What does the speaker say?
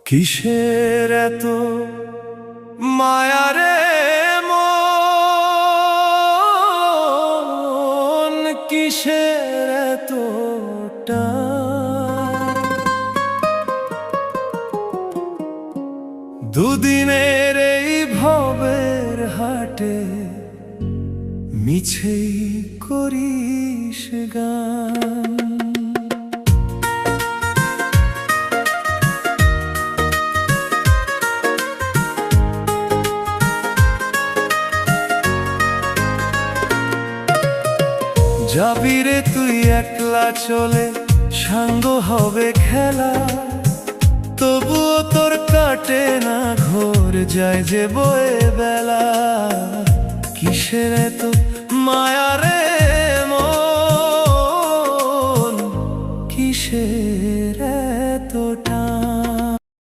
কিসের এত মায়া রে মন, কিসের এত টান? দুদিনের এই ভবের হাটে মিছেই করিস গান। যাবি রে তুই একলা চলে, সাঙ্গ হবে খেলা, তবুও তোর কাটে না ঘোর, যায় যে বয়ে বেলা। কিসের এত মায়া রে